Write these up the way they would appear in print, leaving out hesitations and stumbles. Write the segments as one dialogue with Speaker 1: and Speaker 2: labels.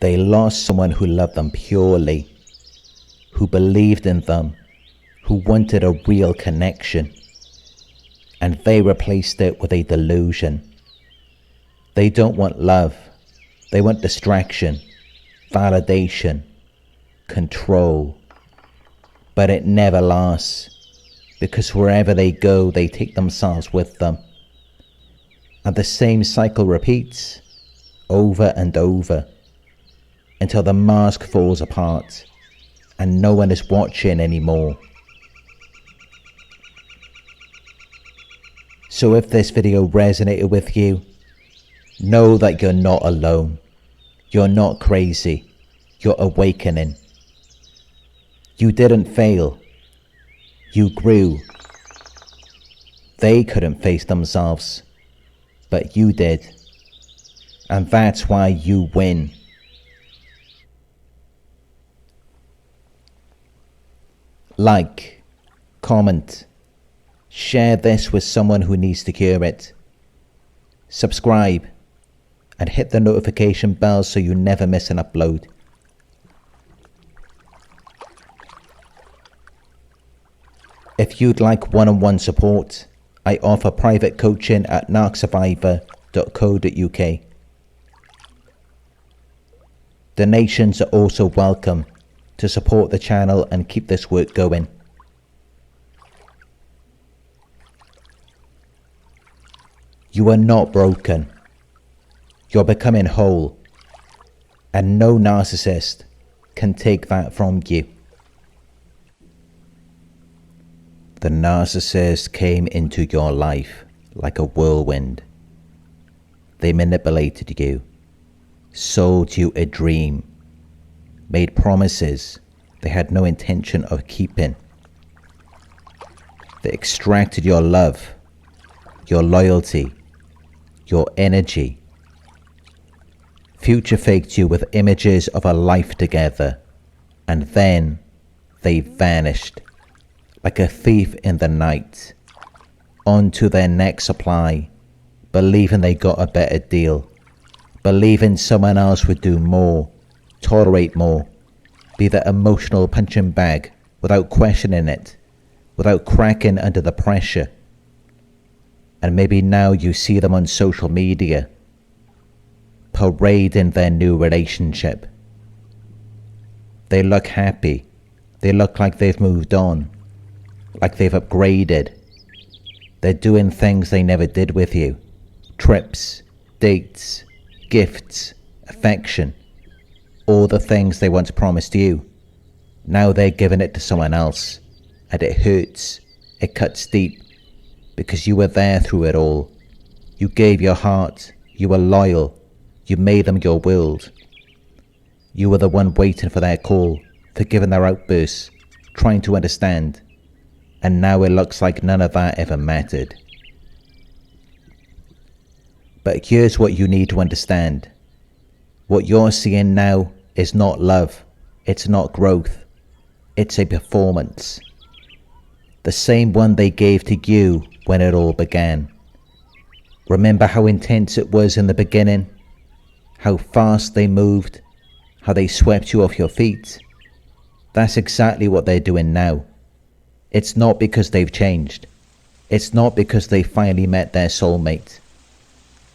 Speaker 1: They lost someone who loved them purely, who believed in them, who wanted a real connection, and they replaced it with a delusion. They don't want love, they want distraction, validation, control. But it never lasts, because wherever they go, they take themselves with them. And the same cycle repeats over and over until the mask falls apart and no one is watching anymore. So if this video resonated with you, know that you're not alone. You're not crazy. You're awakening. You didn't fail. You grew. They couldn't face themselves, but you did. And that's why you win. Like, comment, share this with someone who needs to hear it. Subscribe and hit the notification bell so you never miss an upload. If you'd like one-on-one support, I offer private coaching at narcsurvivor.co.uk. Donations are also welcome to support the channel and keep this work going. You are not broken. You're becoming whole, and no narcissist can take that from you. The narcissist came into your life like a whirlwind. They manipulated you, sold you a dream, made promises they had no intention of keeping. They extracted your love, your loyalty, your energy, future faked you with images of a life together, and then they vanished like a thief in the night, on to their next supply, believing they got a better deal, believing someone else would do more, tolerate more, be the emotional punching bag without questioning it, without cracking under the pressure. And maybe now you see them on social media, parading their new relationship. They look happy, they look like they've moved on, like they've upgraded. They're doing things they never did with you. Trips, dates, gifts, affection. All the things they once promised you. Now they're giving it to someone else. And it hurts. It cuts deep. Because you were there through it all. You gave your heart. You were loyal. You made them your world. You were the one waiting for their call, forgiving their outbursts, trying to understand. And now it looks like none of that ever mattered. But here's what you need to understand. What you're seeing now is not love. It's not growth. It's a performance. The same one they gave to you when it all began. Remember how intense it was in the beginning? How fast they moved? How they swept you off your feet? That's exactly what they're doing now. It's not because they've changed. It's not because they finally met their soulmate.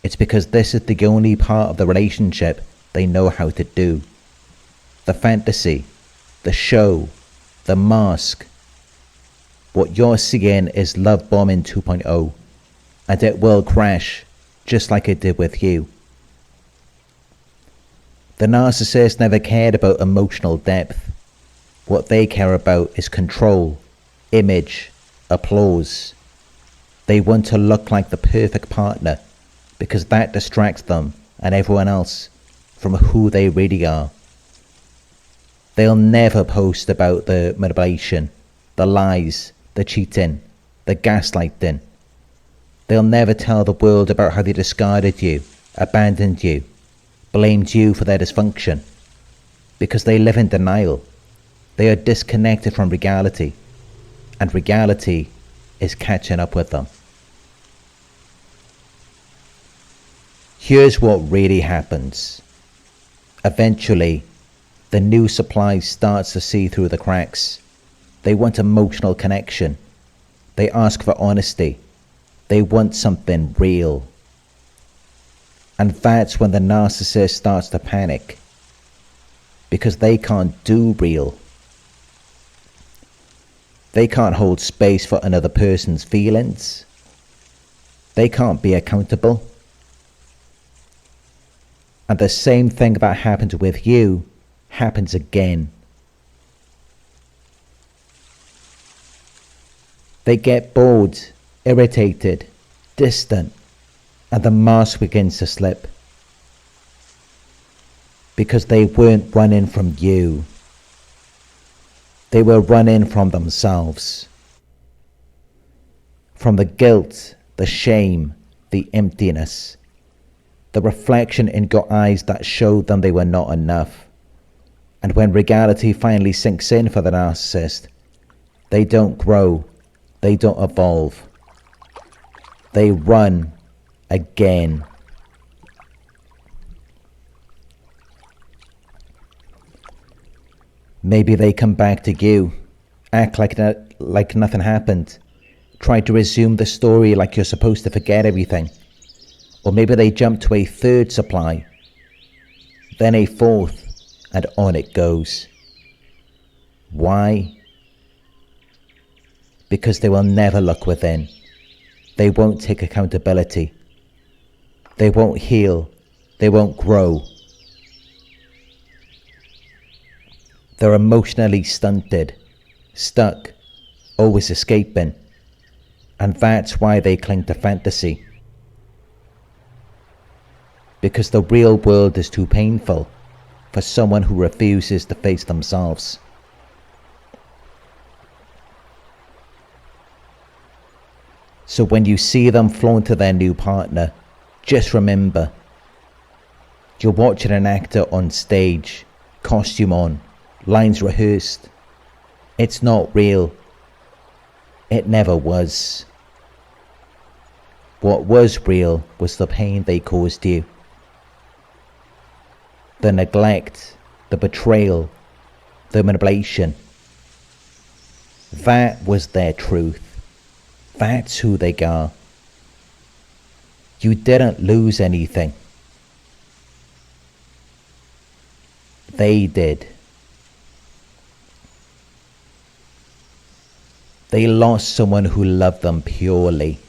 Speaker 1: It's because this is the only part of the relationship they know how to do. The fantasy, the show, the mask. What you're seeing is love bombing 2.0, and it will crash just like it did with you. The narcissist never cared about emotional depth. What they care about is control, image, applause. They want to look like the perfect partner because that distracts them and everyone else from who they really are. They'll never post about the manipulation, the lies, the cheating, the gaslighting. They'll never tell the world about how they discarded you, abandoned you, blamed you for their dysfunction, because they live in denial. They are disconnected from reality, and reality is catching up with them. Here's what really happens. Eventually, the new supply starts to see through the cracks. They want emotional connection. They ask for honesty. They want something real. And that's when the narcissist starts to panic, because they can't do real. They can't hold space for another person's feelings. They can't be accountable. And the same thing that happened with you happens again. They get bored, irritated, distant, and the mask begins to slip. Because they weren't running from you. They were running from themselves. From the guilt, the shame, the emptiness. The reflection in your eyes that showed them they were not enough. And when reality finally sinks in for the narcissist, they don't grow, they don't evolve. They run again. Maybe they come back to you, act like nothing happened, try to resume the story like you're supposed to forget everything. Or maybe they jump to a third supply, then a fourth, and on it goes. Why? Because they will never look within. They won't take accountability. They won't heal. They won't grow. They're emotionally stunted, stuck, always escaping. And that's why they cling to fantasy. Because the real world is too painful for someone who refuses to face themselves. So when you see them flaunt to their new partner, just remember, you're watching an actor on stage, costume on, lines rehearsed. It's not real. It never was. What was real was the pain they caused you. The neglect, the betrayal, the manipulation. That was their truth. That's who they are. You didn't lose anything. They did. They lost someone who loved them purely.